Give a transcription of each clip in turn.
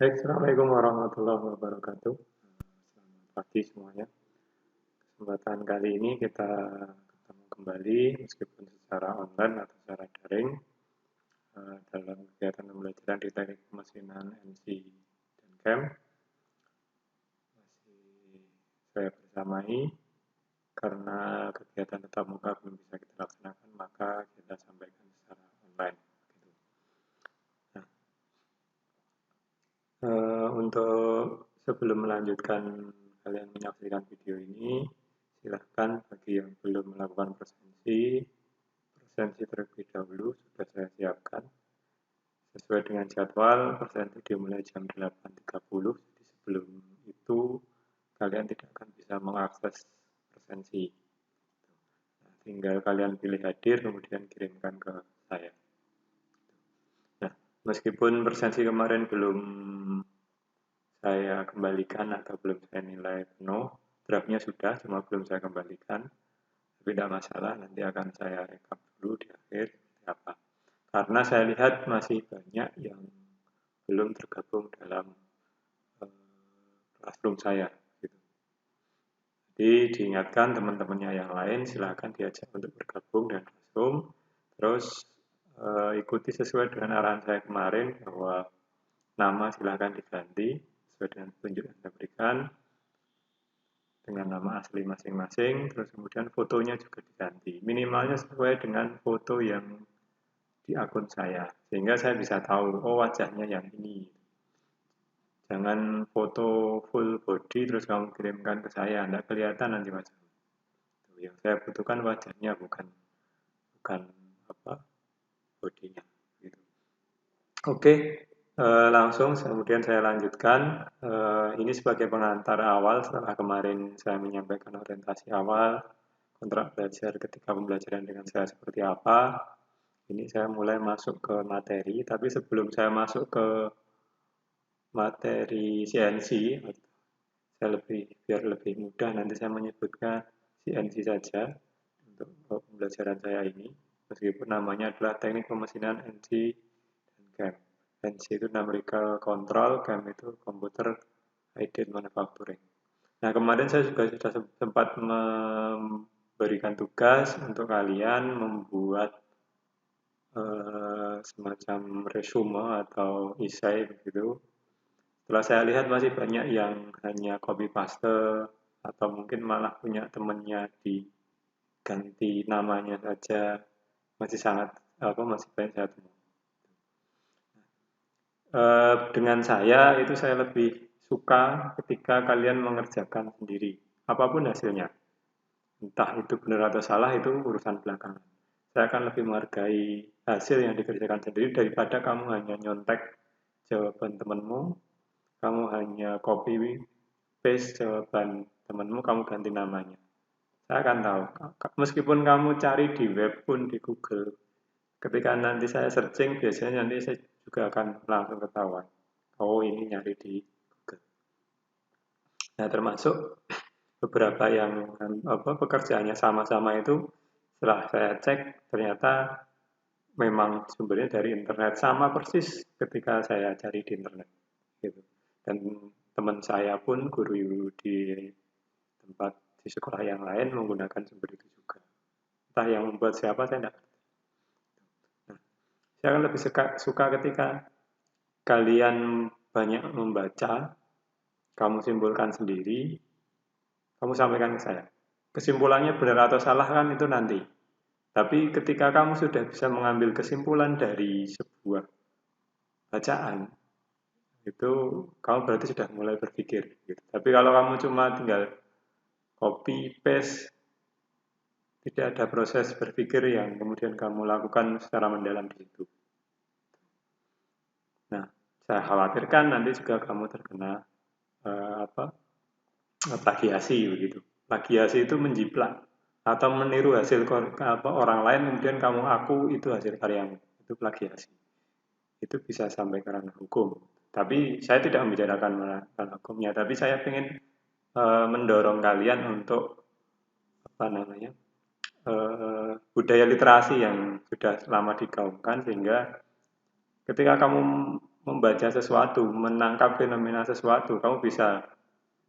Baik, Assalamualaikum warahmatullahi wabarakatuh. Selamat pagi semuanya. Kesempatan kali ini kita ketemu kembali meskipun secara online atau secara daring dalam kegiatan pembelajaran di Teknik Pemesinan NC dan CAM. Masih saya bersamai karena kegiatan tatap muka belum bisa kita laksanakan, maka kita sampaikan secara online. Nah, untuk sebelum melanjutkan kalian menyaksikan video ini, silahkan bagi yang belum melakukan presensi terlebih dahulu sudah saya siapkan. Sesuai dengan jadwal, presensi dimulai jam 8.30, jadi sebelum itu kalian tidak akan bisa mengakses presensi. Nah, tinggal kalian pilih hadir, kemudian kirimkan ke saya. Nah, meskipun presensi kemarin belum saya kembalikan atau belum saya nilai penuh, draftnya sudah, cuma belum saya kembalikan. Tapi tidak masalah, nanti akan saya rekap dulu di akhir seperti apa. Karena saya lihat masih banyak yang belum tergabung dalam classroom saya. Gitu. Jadi diingatkan teman-temannya yang lain, silakan diajak untuk bergabung dan classroom. Terus ikuti sesuai dengan arahan saya kemarin bahwa nama silakan diganti sesuai dengan petunjuk yang saya berikan dengan nama asli masing-masing, terus kemudian fotonya juga diganti. Minimalnya sesuai dengan foto yang di akun saya, sehingga saya bisa tahu, oh wajahnya yang ini. Jangan foto full body terus kamu kirimkan ke saya, tidak kelihatan nanti wajahnya. Yang saya butuhkan wajahnya, bukan bukan apa bodinya. Gitu. Oke, langsung kemudian saya lanjutkan. Ini sebagai pengantar awal setelah kemarin saya menyampaikan orientasi awal, kontrak belajar ketika pembelajaran dengan saya seperti apa. Ini saya mulai masuk ke materi, tapi sebelum saya masuk ke materi CNC, saya biar lebih mudah nanti saya menyebutkan CNC saja untuk pembelajaran saya ini, meskipun namanya adalah Teknik Pemesinan NC dan CAM. NC itu numerical control, CAM itu computer aided manufacturing. Nah, kemarin saya juga sudah sempat memberikan tugas untuk kalian membuat semacam resume atau esai begitu. Setelah saya lihat masih banyak yang hanya copy paste atau mungkin malah punya temannya diganti namanya saja, masih sangat masih banyak saya temui. Dengan saya itu saya lebih suka ketika kalian mengerjakan sendiri, apapun hasilnya. Entah itu benar atau salah itu urusan belakangan. Saya akan lebih menghargai hasil yang dikerjakan sendiri daripada kamu hanya nyontek jawaban temanmu, kamu hanya copy paste jawaban temanmu, kamu ganti namanya. Saya akan tahu. Meskipun kamu cari di web pun di Google, ketika nanti saya searching, biasanya nanti saya juga akan langsung ketahuan. Oh, ini nyari di Google. Nah, termasuk beberapa yang pekerjaannya sama-sama itu, setelah saya cek, ternyata memang sumbernya dari internet, sama persis ketika saya cari di internet. Gitu. Dan teman saya pun, guru di tempat di sekolah yang lain menggunakan sumber itu juga. Entah yang membuat siapa, saya tidak. Nah, saya akan lebih suka ketika kalian banyak membaca, kamu simpulkan sendiri, kamu sampaikan ke saya. Kesimpulannya benar atau salah kan itu nanti. Tapi ketika kamu sudah bisa mengambil kesimpulan dari sebuah bacaan, itu kamu berarti sudah mulai berpikir. Gitu. Tapi kalau kamu cuma tinggal copy paste, tidak ada proses berpikir yang kemudian kamu lakukan secara mendalam di situ. Nah, saya khawatirkan nanti juga kamu terkena plagiasi begitu. Plagiasi itu menjiplak atau meniru hasil orang lain kemudian kamu aku itu hasil karyamu. Itu plagiasi. Itu bisa sampai ke ranah hukum. Tapi saya tidak membicarakan ranah hukumnya, tapi saya ingin mendorong kalian untuk apa namanya budaya literasi yang sudah lama digaungkan, sehingga ketika kamu membaca sesuatu, menangkap fenomena sesuatu, kamu bisa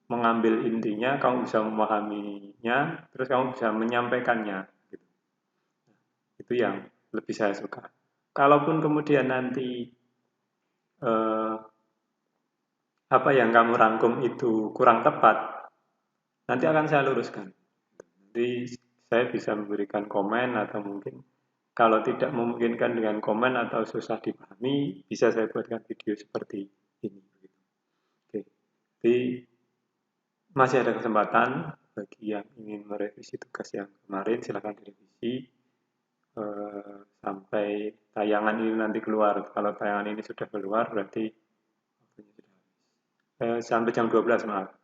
mengambil intinya, kamu bisa memahaminya, terus kamu bisa menyampaikannya. Gitu. Itu yang lebih saya suka. Kalaupun kemudian nanti eh, apa yang kamu rangkum itu kurang tepat, nanti akan saya luruskan. Jadi saya bisa memberikan komen atau mungkin kalau tidak memungkinkan dengan komen atau susah dipahami, bisa saya buatkan video seperti ini. Oke, jadi masih ada kesempatan bagi yang ingin merevisi tugas yang kemarin, silakan direvisi sampai tayangan ini nanti keluar. Kalau tayangan ini sudah keluar, berarti sampai jam 12, maaf.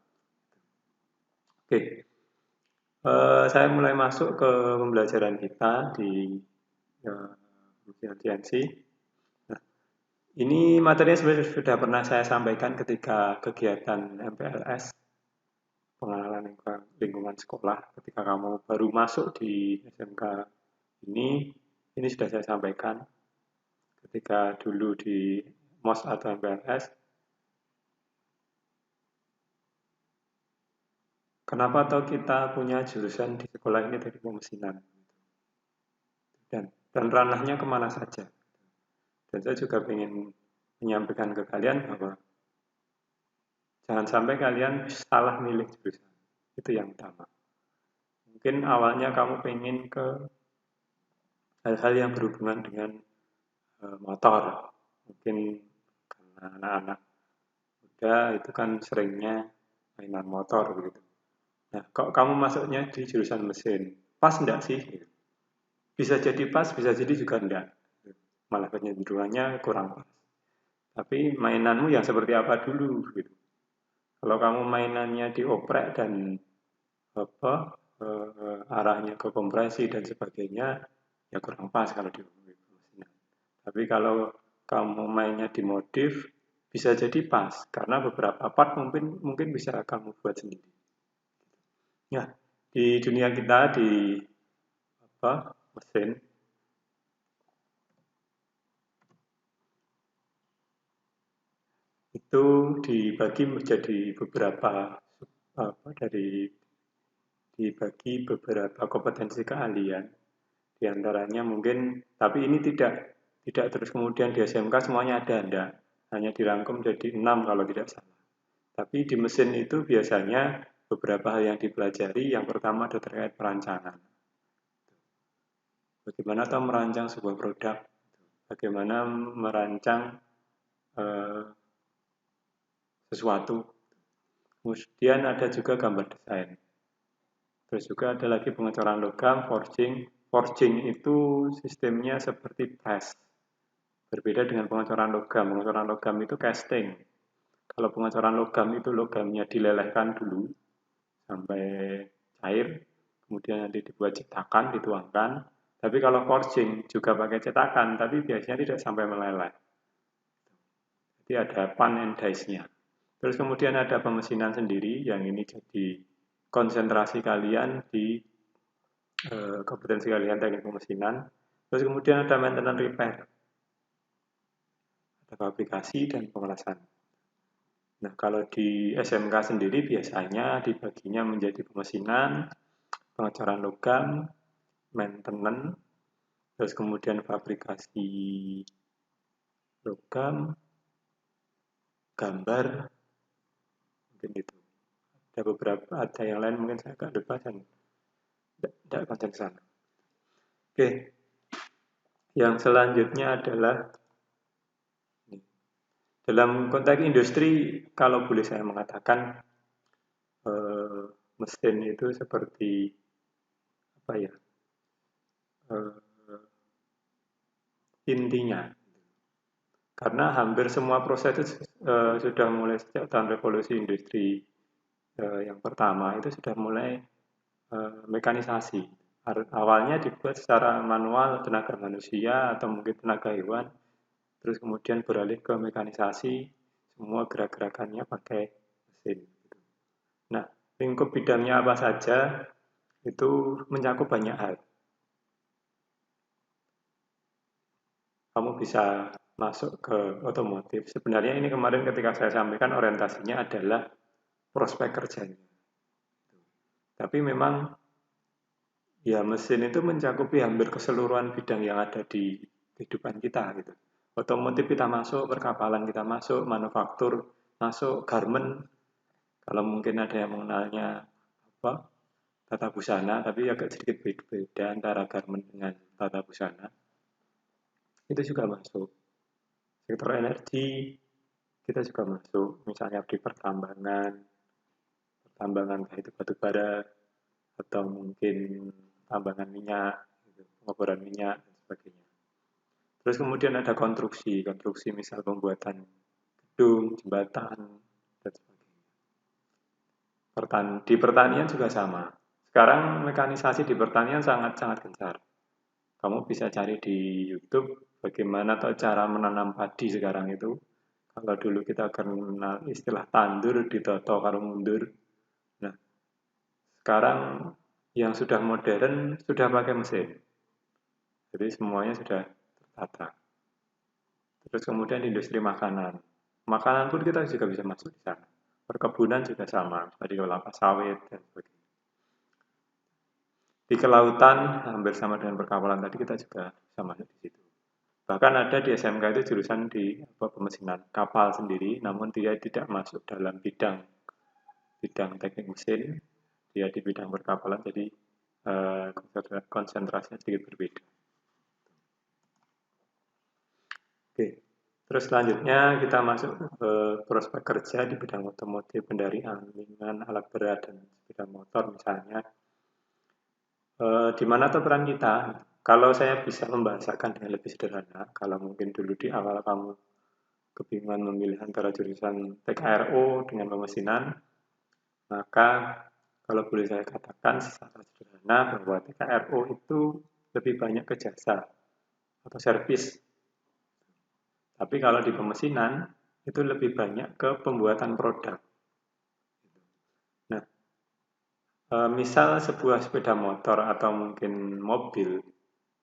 Oke, saya mulai masuk ke pembelajaran kita di CNC. Nah, ini materinya sebenarnya sudah pernah saya sampaikan ketika kegiatan MPLS, pengenalan lingkungan sekolah. Ketika kamu baru masuk di SMK ini sudah saya sampaikan. Ketika dulu di MOS atau MPLS, kenapa tahu kita punya jurusan di sekolah ini teknik pemesinan dan ranahnya kemana saja. Dan saya juga ingin menyampaikan ke kalian bahwa jangan sampai kalian salah milih jurusan. Itu yang utama. Mungkin awalnya kamu pengen ke hal-hal yang berhubungan dengan motor. Mungkin karena anak-anak muda itu kan seringnya mainan motor begitu. Nah, kok kamu masuknya di jurusan mesin, pas enggak sih? Bisa jadi pas, bisa jadi juga enggak. Malah kecenderungannya kurang pas. Tapi mainanmu yang seperti apa dulu gitu. Kalau kamu mainannya dioprek dan apa arahnya ke kompresi dan sebagainya, ya kurang pas kalau di mesin. Tapi kalau kamu mainnya di modif, bisa jadi pas karena beberapa part mungkin bisa kamu buat sendiri. Ya, di dunia kita di mesin itu dibagi menjadi beberapa dibagi beberapa kompetensi keahlian. Di antaranya mungkin, tapi ini tidak terus kemudian di SMK semuanya ada, enggak. Hanya dirangkum jadi 6 kalau tidak salah. Tapi di mesin itu biasanya beberapa hal yang dipelajari. Yang pertama ada terkait perancangan. Bagaimana kita merancang sebuah produk, bagaimana merancang eh, sesuatu. Kemudian ada juga gambar desain. Terus juga ada lagi pengecoran logam, forging. Forging itu sistemnya seperti press. Berbeda dengan pengecoran logam. Pengecoran logam itu casting. Kalau pengecoran logam itu logamnya dilelehkan dulu sampai cair, kemudian nanti dibuat cetakan, dituangkan. Tapi kalau forging juga pakai cetakan, tapi biasanya tidak sampai meleleh. Jadi ada pan and dice-nya. Terus kemudian ada pemesinan sendiri, yang ini jadi konsentrasi kalian di kompetensi kalian teknik pemesinan. Terus kemudian ada maintenance repair, ada fabrikasi dan pengelasan. Nah, kalau di SMK sendiri biasanya dibaginya menjadi pemesinan, pengecoran logam, maintenance, terus kemudian fabrikasi logam, gambar, mungkin itu. Ada beberapa, ada yang lain mungkin saya agak lupa dan tidak konsen sana. Oke, yang selanjutnya adalah dalam konteks industri, kalau boleh saya mengatakan, mesin itu seperti apa ya? Intinya, karena hampir semua proses itu sudah mulai sejak tahun revolusi industri yang pertama itu sudah mulai mekanisasi. Awalnya dibuat secara manual tenaga manusia atau mungkin tenaga hewan, terus kemudian beralih ke mekanisasi, semua gerak-gerakannya pakai mesin. Nah, lingkup bidangnya apa saja itu mencakup banyak hal. Kamu bisa masuk ke otomotif. Sebenarnya ini kemarin ketika saya sampaikan orientasinya adalah prospek kerjanya. Tapi memang ya mesin itu mencakupi hampir keseluruhan bidang yang ada di kehidupan kita gitu. Otomotif kita masuk, perkapalan kita masuk, manufaktur masuk, garment, kalau mungkin ada yang mengenalnya apa tata busana, tapi agak sedikit beda antara garment dengan tata busana. Itu juga masuk. Sektor energi kita juga masuk, misalnya di pertambangan entah itu batu bara atau mungkin tambangan minyak, gitu, pengeboran minyak dan sebagainya. Terus kemudian ada konstruksi misal pembuatan gedung, jembatan dan sebagainya. Di pertanian juga sama. Sekarang mekanisasi di pertanian sangat-sangat gencar. Kamu bisa cari di YouTube bagaimana atau cara menanam padi sekarang itu. Kalau dulu kita kenal istilah tandur, ditoto karo mundur. Nah, sekarang yang sudah modern sudah pakai mesin. Jadi semuanya sudah tertata. Terus kemudian industri makanan. Makanan pun kita juga bisa masuk di sana. Perkebunan juga sama, tadi kelapa sawit dan sebagainya. Di kelautan hampir sama dengan perkapalan tadi kita juga bisa masuk di situ. Bahkan ada di SMK itu jurusan di pemesinan kapal sendiri, namun dia tidak masuk dalam bidang teknik mesin, dia di bidang perkapalan, jadi konsentrasinya sedikit berbeda. Oke, terus selanjutnya kita masuk ke prospek kerja di bidang otomotif, pendarian, ringan, alat berat, dan sepeda motor misalnya. Di mana tuh peran kita? Kalau saya bisa membahasakan dengan lebih sederhana, kalau mungkin dulu di awal kamu kebingungan memilih antara jurusan TKRO dengan pemesinan, maka kalau boleh saya katakan secara sederhana bahwa TKRO itu lebih banyak ke jasa atau servis. Tapi kalau di pemesinan itu lebih banyak ke pembuatan produk. Nah, misal sebuah sepeda motor atau mungkin mobil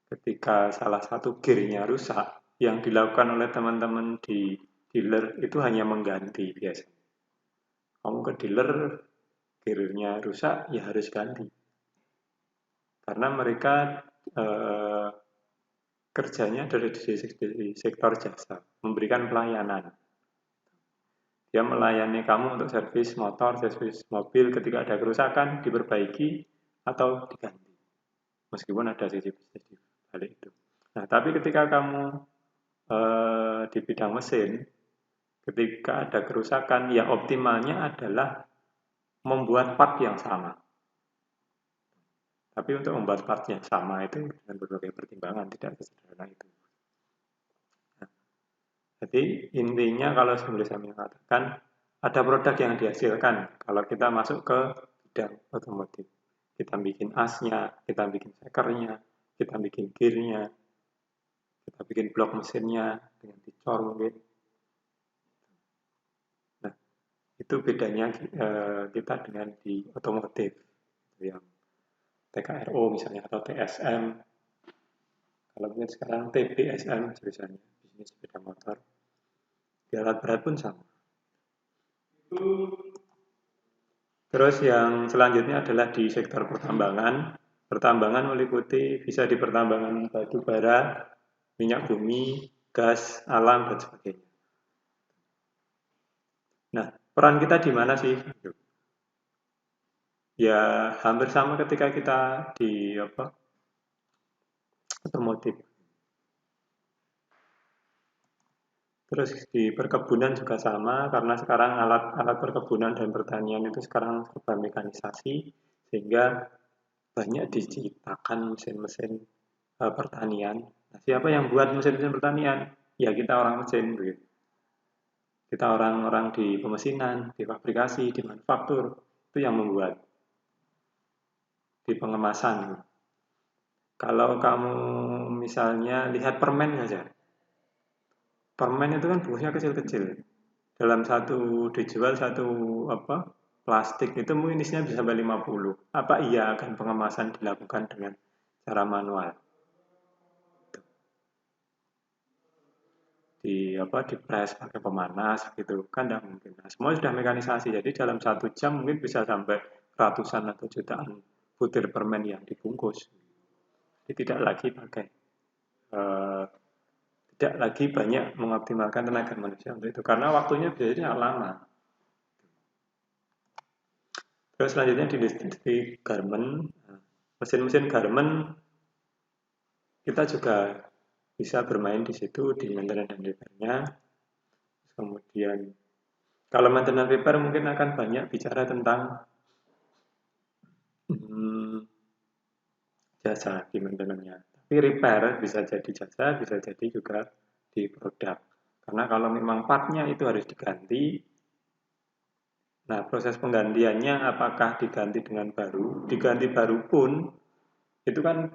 ketika salah satu gearnya rusak, yang dilakukan oleh teman-teman di dealer itu hanya mengganti biasanya. Kamu ke dealer, gearnya rusak, ya harus ganti. Karena mereka kerjanya dari di sektor jasa, memberikan pelayanan. Dia melayani kamu untuk servis motor, servis mobil ketika ada kerusakan, diperbaiki atau diganti. Meskipun ada sisi bisnis di balik itu. Nah, tapi ketika kamu di bidang mesin, ketika ada kerusakan, ya optimalnya adalah membuat part yang sama. Tapi untuk membuat part yang sama itu dengan berbagai pertimbangan, tidak sesederhana itu. Nah, jadi intinya kalau boleh saya mengatakan, ada produk yang dihasilkan kalau kita masuk ke bidang otomotif. Kita bikin asnya, kita bikin sekernya, kita bikin gearnya, kita bikin blok mesinnya dengan dicor mungkin. Nah, itu bedanya kita dengan di otomotif, yang TKRO misalnya atau TSM. Kalau mungkin sekarang TBSM jurusannya, bisnis sepeda motor. Di alat berat pun sama. Terus yang selanjutnya adalah di sektor pertambangan. Pertambangan meliputi bisa di pertambangan batu bara, minyak bumi, gas, alam, dan sebagainya. Nah, peran kita di mana sih? Ya, hampir sama ketika kita di otomotif. Terus di perkebunan juga sama, karena sekarang alat-alat perkebunan dan pertanian itu sekarang serba mekanisasi, sehingga banyak diciptakan mesin-mesin pertanian. Nah, siapa yang buat mesin-mesin pertanian? Ya kita orang mesin, begitu. Kita orang-orang di pemesinan, di fabrikasi, di manufaktur, itu yang membuat. Di pengemasan. Kalau kamu misalnya lihat permen saja, permen itu kan buahnya kecil-kecil. Dalam satu dijual satu plastik itu mungkin isinya bisa sampai 50. Apa iya akan pengemasan dilakukan dengan cara manual? dipres pakai pemanas gitu kan tidak mungkin. Nah, semua sudah mekanisasi, jadi dalam 1 jam mungkin bisa sampai ratusan atau jutaan butir permen yang dibungkus. Jadi eh, tidak lagi banyak mengoptimalkan tenaga manusia untuk itu karena waktunya biasanya lama. Terus selanjutnya di industri garment, mesin-mesin garment kita juga bisa bermain di situ di maintenance dan repair-nya. Kemudian kalau maintenance repair mungkin akan banyak bicara tentang jasa di maintenance-nya. Tapi repair bisa jadi jasa, bisa jadi juga di produk. Karena kalau memang partnya itu harus diganti, nah proses penggantiannya apakah diganti dengan baru, diganti baru pun itu kan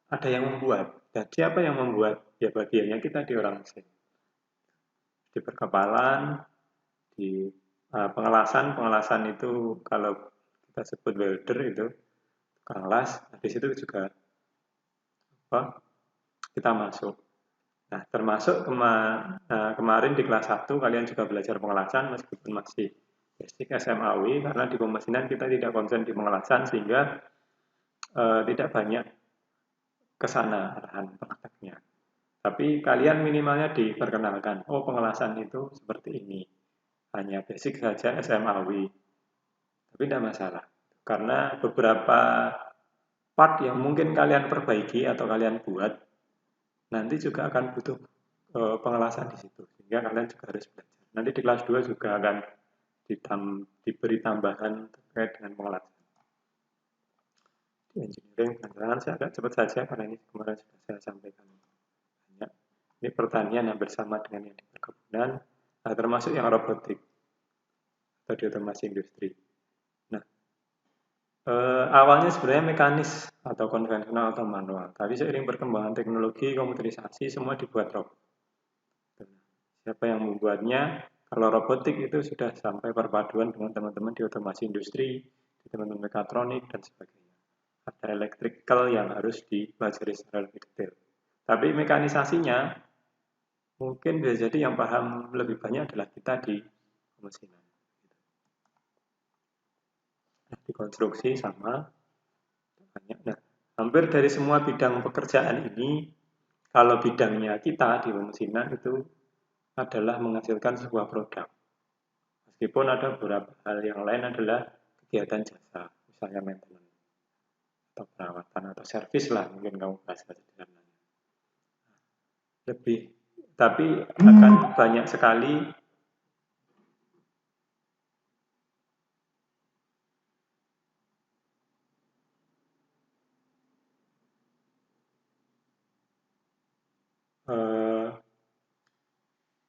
ada yang membuat. Dan siapa yang membuat? Ya bagiannya kita di orang mesin. Di perkepalan, di pengelasan itu kalau kita sebut welder itu tukang las, di situ juga kita masuk. Nah, termasuk kemarin di kelas 1 kalian juga belajar pengelasan meskipun masih basic SMAW karena di pemesinan kita tidak konsen di pengelasan sehingga tidak banyak ke sana arahan prakteknya. Tapi kalian minimalnya diperkenalkan, oh pengelasan itu seperti ini. Hanya basic saja SMAW. Tapi tidak masalah. Karena beberapa part yang mungkin kalian perbaiki atau kalian buat nanti juga akan butuh pengelasan di situ sehingga kalian juga harus belajar. Nanti di kelas 2 juga akan diberi tambahan terkait dengan pengelasan. Di engineering penerangan saya agak cepat saja karena ini kemarin sudah saya sampaikan banyak. Ini pertanian yang bersama dengan yang di perkebunan, nah, termasuk yang robotik atau di otomasi industri. Nah, awalnya sebenarnya mekanis atau konvensional atau manual, tapi seiring perkembangan teknologi, komputerisasi, semua dibuat robot. Siapa yang membuatnya? Kalau robotik itu sudah sampai perpaduan dengan teman-teman di otomasi industri, di teman-teman mekatronik, dan sebagainya. Ada electrical yang harus dipelajari secara lebih detail. Tapi mekanisasinya, mungkin bisa jadi yang paham lebih banyak adalah kita di pemesinan. Nah, di konstruksi sama banyak. Nah, hampir dari semua bidang pekerjaan ini, kalau bidangnya kita di pemesinan itu adalah menghasilkan sebuah produk. Meskipun ada beberapa hal yang lain adalah kegiatan jasa, misalnya maintenance atau perawatan atau servis lah, mungkin kamu bahas sederhananya. Lebih, tapi akan banyak sekali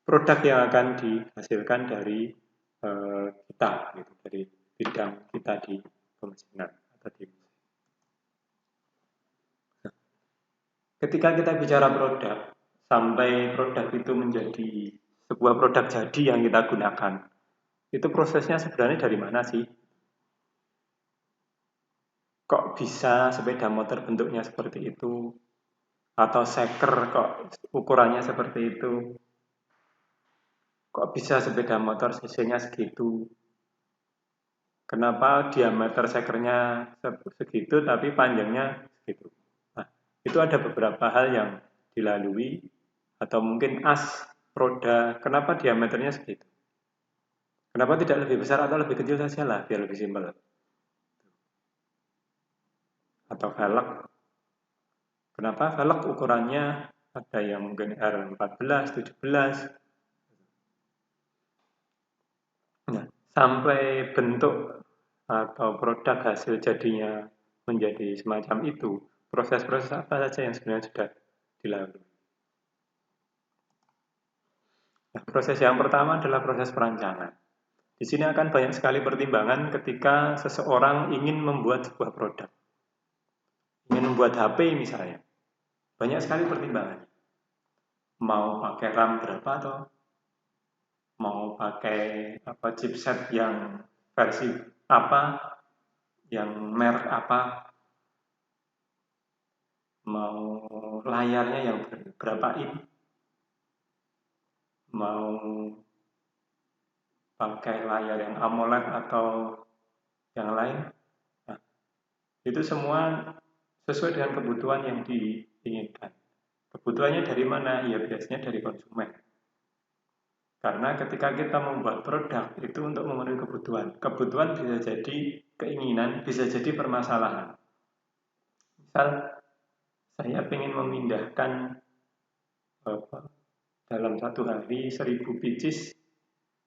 produk yang akan dihasilkan dari kita, gitu, dari bidang kita di pemesinan atau di. Ketika kita bicara produk, sampai produk itu menjadi sebuah produk jadi yang kita gunakan, itu prosesnya sebenarnya dari mana sih? Kok bisa sepeda motor bentuknya seperti itu? Atau seker kok ukurannya seperti itu? Kok bisa sepeda motor cc-nya segitu? Kenapa diameter sekernya segitu tapi panjangnya segitu? Nah, itu ada beberapa hal yang dilalui atau mungkin as roda, kenapa diameternya segitu? Kenapa tidak lebih besar atau lebih kecil saja lah biar lebih simpel? Atau velg, kenapa velg ukurannya ada yang mungkin R14, 17. Nah, sampai bentuk atau produk hasil jadinya menjadi semacam itu, proses-proses apa saja yang sebenarnya sudah dilalui. Nah, proses yang pertama adalah proses perancangan. Di sini akan banyak sekali pertimbangan ketika seseorang ingin membuat sebuah produk. Ingin membuat HP misalnya. Banyak sekali pertimbangannya. Mau pakai RAM berapa atau mau pakai chipset yang versi apa, yang merek apa, mau layarnya yang berapa in. mau pakai layar yang AMOLED atau yang lain. Nah, itu semua sesuai dengan kebutuhan yang diinginkan. Kebutuhannya dari mana? Ya biasanya dari konsumen. Karena ketika kita membuat produk itu untuk memenuhi kebutuhan. Kebutuhan bisa jadi keinginan, bisa jadi permasalahan. Misal saya ingin memindahkan dalam satu hari 1000 pieces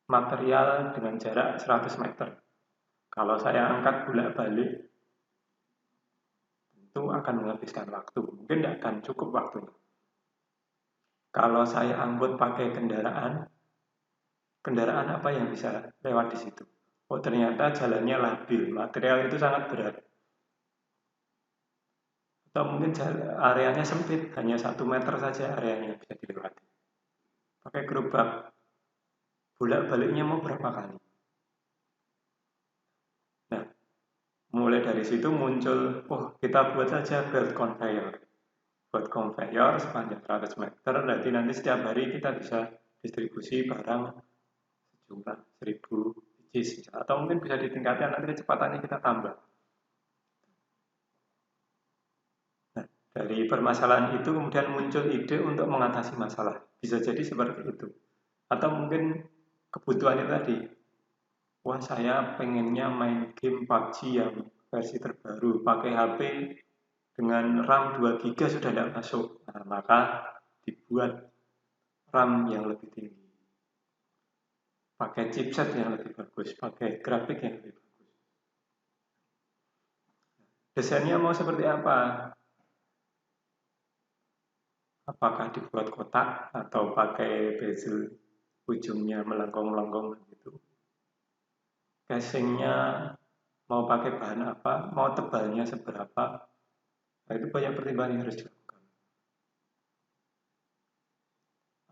material dengan jarak 100 meter. Kalau saya angkat bolak-balik, itu akan menghabiskan waktu. Mungkin tidak akan cukup waktunya. Kalau saya angkut pakai kendaraan apa yang bisa lewat di situ? Oh, ternyata jalannya labil, material itu sangat berat. Atau mungkin areanya sempit, hanya 1 meter saja areanya yang bisa dilewati. Pakai gerobak, bolak-baliknya mau berapa kali? Nah, mulai dari situ muncul, oh kita buat saja belt conveyor. Buat conveyor sepanjang 100 meter, nanti setiap hari kita bisa distribusi barang sejumlah 1000 biji, atau mungkin bisa ditingkatkan, nanti kecepatannya kita tambah. Nah, dari permasalahan itu kemudian muncul ide untuk mengatasi masalah. Bisa jadi seperti itu. Atau mungkin kebutuhannya tadi, wah saya pengennya main game PUBG yang versi terbaru, pakai HP dengan RAM 2 GB sudah tidak masuk. Nah, maka dibuat RAM yang lebih tinggi, pakai chipset yang lebih bagus, pakai grafik yang lebih bagus. Desainnya mau seperti apa? Apakah dibuat kotak atau pakai bezel ujungnya melengkung-melengkung gitu? Casingnya mau pakai bahan apa? Mau tebalnya seberapa? Nah, itu banyak pertimbangan yang harus dilakukan.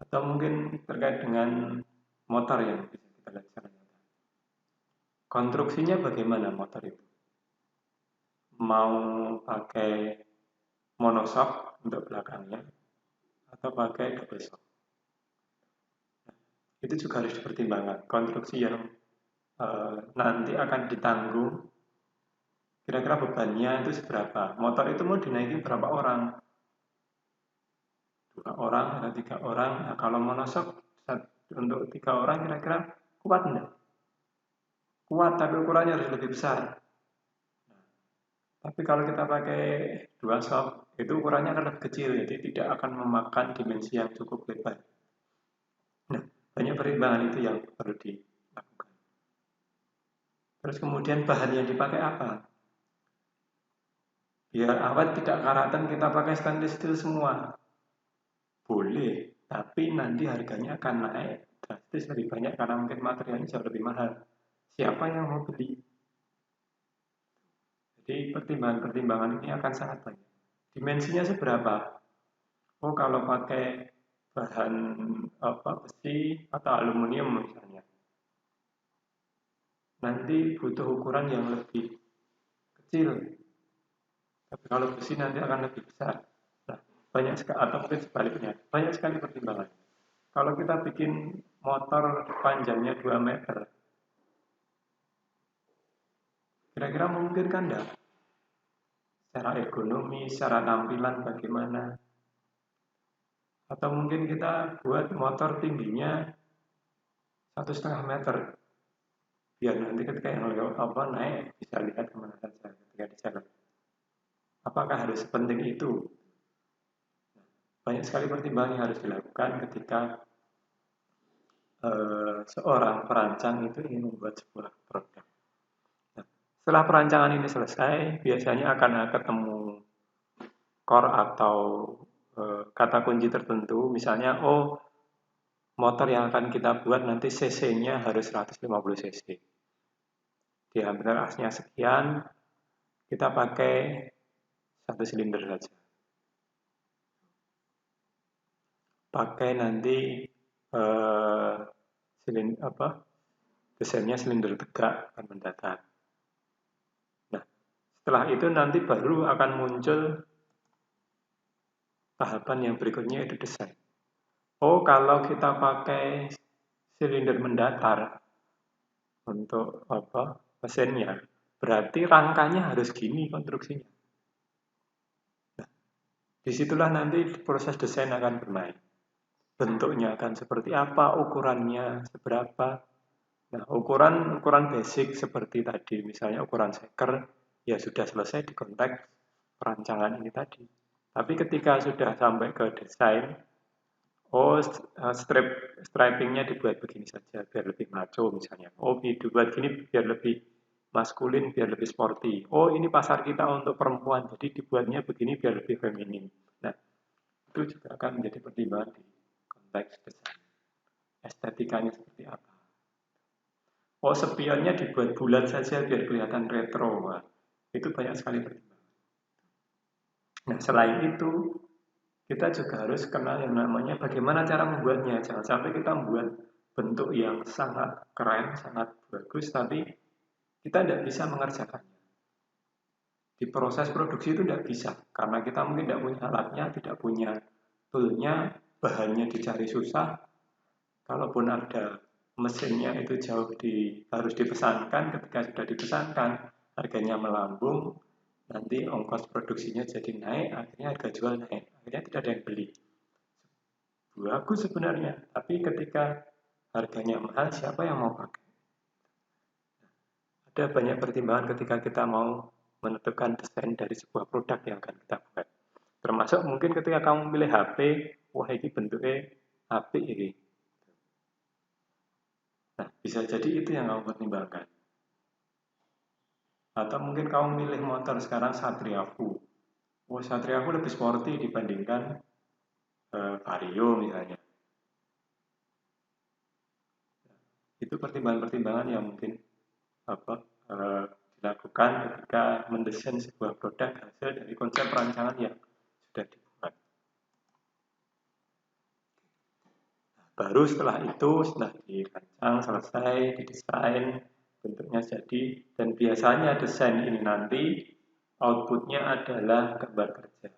Atau mungkin terkait dengan motor yang bisa kita lihat secara nyata. Konstruksinya bagaimana motor itu? Mau pakai monoshock untuk belakangnya atau pakai double shock? Nah, itu juga harus dipertimbangkan. Konstruksi yang nanti akan ditanggung, kira-kira bebannya itu seberapa? Motor itu mau dinaikin berapa orang? 2 orang atau 3 orang? Nah, kalau monoshock untuk 3 orang kira-kira kuat enggak? Kuat, tapi ukurannya harus lebih besar. Tapi kalau kita pakai 2 shock, itu ukurannya akan lebih kecil, jadi tidak akan memakan dimensi yang cukup lebar. Nah, banyak pertimbangan itu yang perlu dilakukan. Terus kemudian bahan yang dipakai apa? Biar awet tidak karatan kita pakai stainless steel semua. Boleh, tapi nanti harganya akan naik drastis lebih banyak karena mungkin materialnya jauh lebih mahal. Siapa yang mau beli? Jadi pertimbangan-pertimbangan ini akan sangat banyak. Dimensinya seberapa? Oh, kalau pakai bahan besi atau aluminium misalnya, nanti butuh ukuran yang lebih kecil. Tapi kalau besi nanti akan lebih besar. Nah, banyak sekali, atau mungkin sebaliknya, banyak sekali pertimbangan. Kalau kita bikin motor panjangnya 2 meter, kira-kira mungkin kan enggak? Secara ekonomi, secara tampilan bagaimana? Atau mungkin kita buat motor tingginya 1,5 meter, biar nanti ketika yang lewat naik bisa lihat kemana saja ketika di jalan. Apakah harus sepenting itu? Banyak sekali pertimbangan yang harus dilakukan ketika seorang perancang itu ingin membuat sebuah produk. Nah, setelah perancangan ini selesai, biasanya akan ketemu core atau kata kunci tertentu. Misalnya, motor yang akan kita buat nanti cc-nya harus 150 cc. Diameter asnya sekian, kita pakai 1 silinder saja. Pakai nanti desainnya silinder tegak dan mendatar. Nah, setelah itu nanti baru akan muncul tahapan yang berikutnya, itu desain. Oh, kalau kita pakai silinder mendatar untuk mesinnya, berarti rangkanya harus gini konstruksinya. Nah, disitulah nanti proses desain akan bermain. Bentuknya akan seperti apa, ukurannya seberapa. Nah, ukuran basic seperti tadi, misalnya ukuran seker, ya sudah selesai di konteks perancangan ini tadi. Tapi ketika sudah sampai ke desain, oh, stripingnya dibuat begini saja biar lebih maco misalnya. Oh, dibuat gini biar lebih maskulin, biar lebih sporty. Oh, ini pasar kita untuk perempuan, jadi dibuatnya begini biar lebih feminim. Nah, itu juga akan menjadi pertimbangan di konteks desain. Estetikanya seperti apa? Oh, spionnya dibuat bulat saja biar kelihatan retro. Wah, itu banyak sekali pertimbangan. Nah, selain itu, kita juga harus kenal yang namanya bagaimana cara membuatnya. Jangan sampai kita membuat bentuk yang sangat keren, sangat bagus, tapi kita tidak bisa mengerjakannya. Di proses produksi itu tidak bisa, karena kita mungkin tidak punya alatnya, tidak punya toolnya, bahannya dicari susah. Kalaupun ada mesinnya itu harus dipesankan, ketika sudah dipesankan, harganya melambung, nanti ongkos produksinya jadi naik, akhirnya harga jual naik, akhirnya tidak ada yang beli. Bagus sebenarnya, tapi ketika harganya mahal, siapa yang mau pakai? Ada banyak pertimbangan ketika kita mau menentukan desain dari sebuah produk yang akan kita buat. Termasuk mungkin ketika kamu pilih HP, wah ini bentuknya HP ini. Nah, bisa jadi itu yang kamu pertimbangkan. Atau mungkin kamu milih motor sekarang Satria-Fu. Wah, Satria-Fu lebih sporty dibandingkan Vario misalnya. Itu pertimbangan-pertimbangan yang mungkin apa dilakukan ketika mendesain sebuah produk hasil dari konsep perancangan yang sudah dibuat. Baru setelah itu, setelah dirancang, selesai, didesain, bentuknya jadi, dan biasanya desain ini nanti outputnya adalah gambar kerja.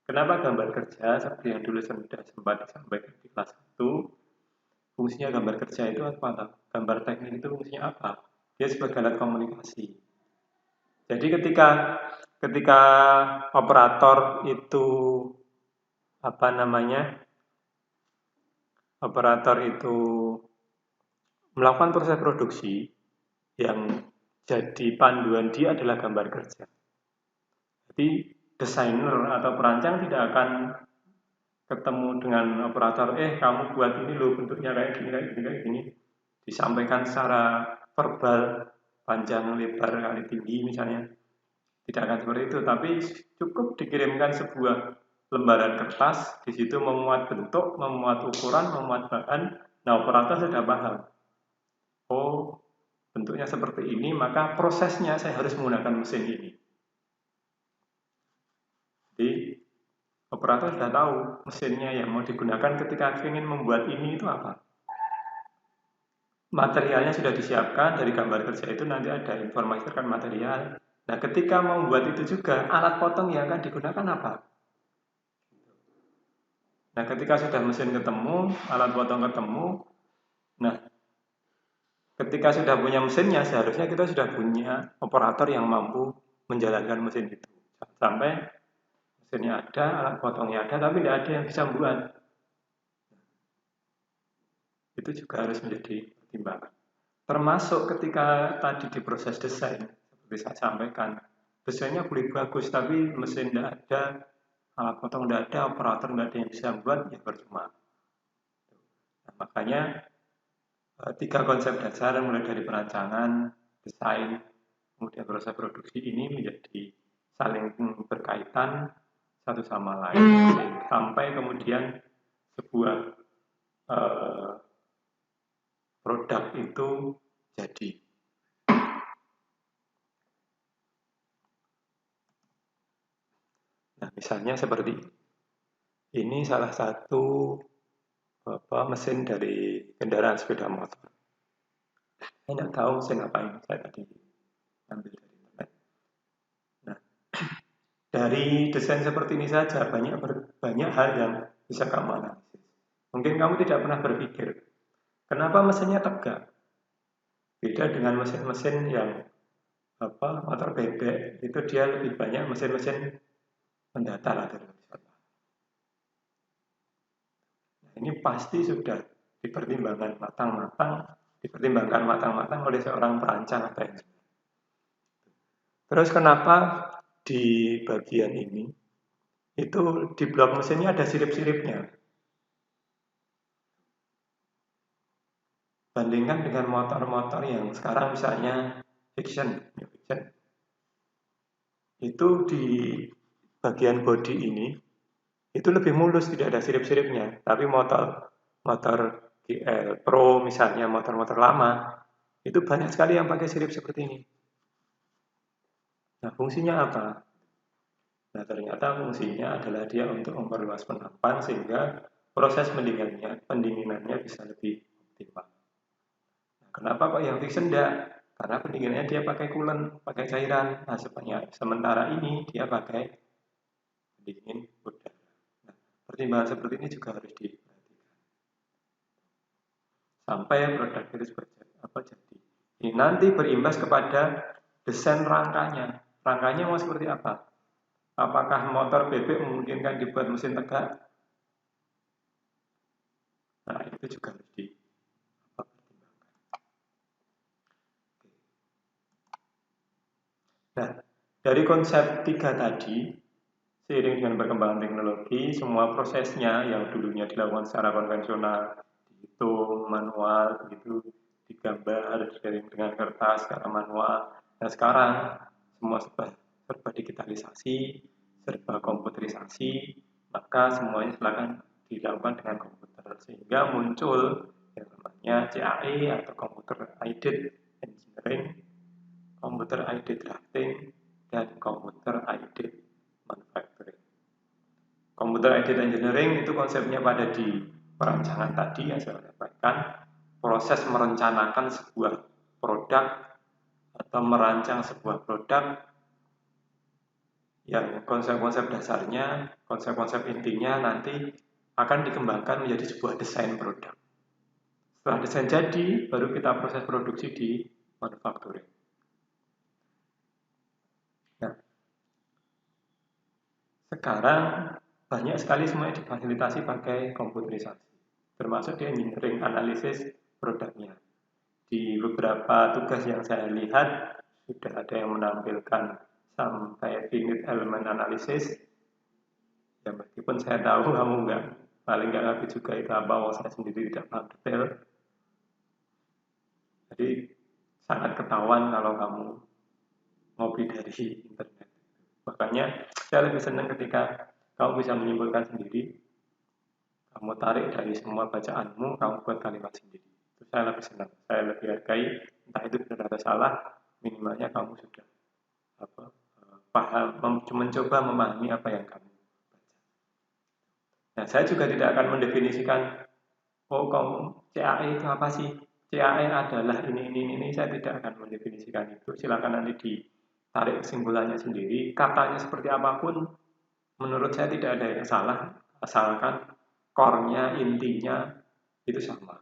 Kenapa gambar kerja? Seperti yang dulu sudah sempat disampaikan di kelas 1, fungsinya gambar kerja itu apa? Gambar teknik itu fungsinya apa? Dia sebagai alat komunikasi. Jadi ketika operator itu apa namanya? Operator itu melakukan proses produksi, yang jadi panduan dia adalah gambar kerja. Jadi desainer atau perancang tidak akan ketemu dengan operator, kamu buat ini loh bentuknya kayak gini, kayak gini, kayak gini. Disampaikan secara verbal, panjang, lebar, kali tinggi misalnya. Tidak akan seperti itu, tapi cukup dikirimkan sebuah lembaran kertas, di situ memuat bentuk, memuat ukuran, memuat bahan. Nah, operator sudah paham. Oh, bentuknya seperti ini, maka prosesnya saya harus menggunakan mesin ini. Jadi, operator sudah tahu mesinnya yang mau digunakan ketika ingin membuat ini itu apa. Materialnya sudah disiapkan, dari gambar kerja itu nanti ada informasi terkait material. Nah, ketika mau membuat itu juga, alat potong yang akan digunakan apa? Nah, ketika sudah mesin ketemu, alat potong ketemu, nah, ketika sudah punya mesinnya, seharusnya kita sudah punya operator yang mampu menjalankan mesin itu. Sampai mesinnya ada, alat potongnya ada, tapi tidak ada yang bisa membuat. Itu juga harus menjadi pertimbangan. Termasuk ketika tadi di proses desain, seperti saya sampaikan, desainnya boleh bagus, tapi mesin tidak ada, alat potong tidak ada, operator tidak ada yang bisa membuat, ya percuma. Nah, makanya 3 konsep dasar mulai dari perancangan, desain, kemudian proses produksi ini menjadi saling berkaitan satu sama lain sampai kemudian sebuah produk itu jadi. Nah, misalnya seperti ini salah satu mesin dari kendaraan sepeda motor. Saya tidak tahu mesin apa ini, saya tadi ambil dari internet. Nah, dari desain seperti ini saja banyak hal yang bisa kamu analisis. Mungkin kamu tidak pernah berpikir, kenapa mesinnya tegak? Beda dengan mesin-mesin yang motor bebek, itu dia lebih banyak mesin-mesin mendatar atau horizontal. Nah, ini pasti sudah dipertimbangkan matang-matang oleh seorang perancang atau engineer. Terus kenapa di bagian ini itu di blok mesinnya ada sirip-siripnya? Bandingkan dengan motor-motor yang sekarang misalnya fiction, itu di bagian bodi ini itu lebih mulus, tidak ada sirip-siripnya. Tapi motor GL Pro misalnya, motor-motor lama itu banyak sekali yang pakai sirip seperti ini. Nah, fungsinya apa? Nah, ternyata fungsinya adalah dia untuk memperluas penapan sehingga proses pendinginannya bisa lebih optimal. Nah, kenapa kok yang fiction enggak? Karena pendinginannya dia pakai coolant, pakai cairan. Nah, sementara ini dia pakai pendingin udara. Nah, pertimbangan seperti ini juga harus diperhatikan sampai produk itu jadi. Ini nanti berimbas kepada desain rangkanya. Rangkanya mau seperti apa? Apakah motor bebek memungkinkan dibuat mesin tegak? Nah, itu juga harus dipertimbangkan. Nah, dari konsep 3 tadi, seiring dengan perkembangan teknologi, semua prosesnya yang dulunya dilakukan secara konvensional, dihitung, manual, begitu, digambar dengan kertas secara manual. Nah, sekarang semua serba digitalisasi, serba komputerisasi, maka semuanya silakan dilakukan dengan komputer sehingga muncul yang namanya CAE atau Computer Aided Engineering, Computer Aided Drafting, dan Computer Aided Manufacturing. Computer Aided Engineering itu konsepnya pada di perancangan tadi yang saya sampaikan, proses merencanakan sebuah produk atau merancang sebuah produk yang konsep-konsep dasarnya, konsep-konsep intinya nanti akan dikembangkan menjadi sebuah desain produk. Setelah desain jadi, baru kita proses produksi di manufacturing. Nah, sekarang banyak sekali semuanya difasilitasi pakai komputerisasi, termasuk di engineering analisis produknya. Di beberapa tugas yang saya lihat, sudah ada yang menampilkan sampai finite element analysis. Ya, meskipun saya tahu kamu paling nggak ngerti juga itu apa, saya sendiri tidak paham detail. Jadi sangat ketahuan kalau kamu ngopi dari internet. Makanya saya lebih senang ketika kamu bisa menyimpulkan sendiri, kamu tarik dari semua bacaanmu, kamu buat kalimat sendiri. Itu saya lebih senang, saya lebih hargai, entah itu benar atau salah, minimalnya kamu sudah paham, mencoba memahami apa yang kamu baca. Nah, saya juga tidak akan mendefinisikan, oh kamu CAE itu apa sih? CAE adalah ini, saya tidak akan mendefinisikan itu. Silakan nanti ditarik kesimpulannya sendiri. Katanya seperti apapun, menurut saya tidak ada yang salah, asalkan core-nya, intinya itu sama.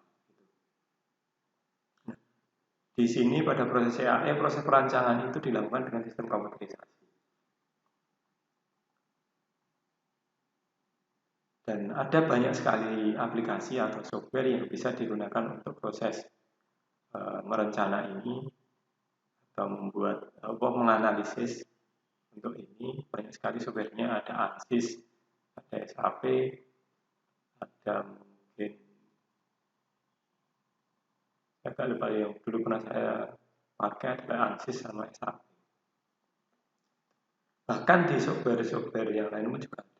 Nah, di sini pada proses CAE, proses perancangan itu dilakukan dengan sistem komputerisasi. Dan ada banyak sekali aplikasi atau software yang bisa digunakan untuk proses merencana ini atau membuat menganalisis untuk ini. Banyak sekali softwarenya, ada ANSYS, ada SAP, ada mungkin saya agak lupa yang dulu pernah saya pakai adalah ANSYS sama SAP. Bahkan di software-software yang lain pun juga ada.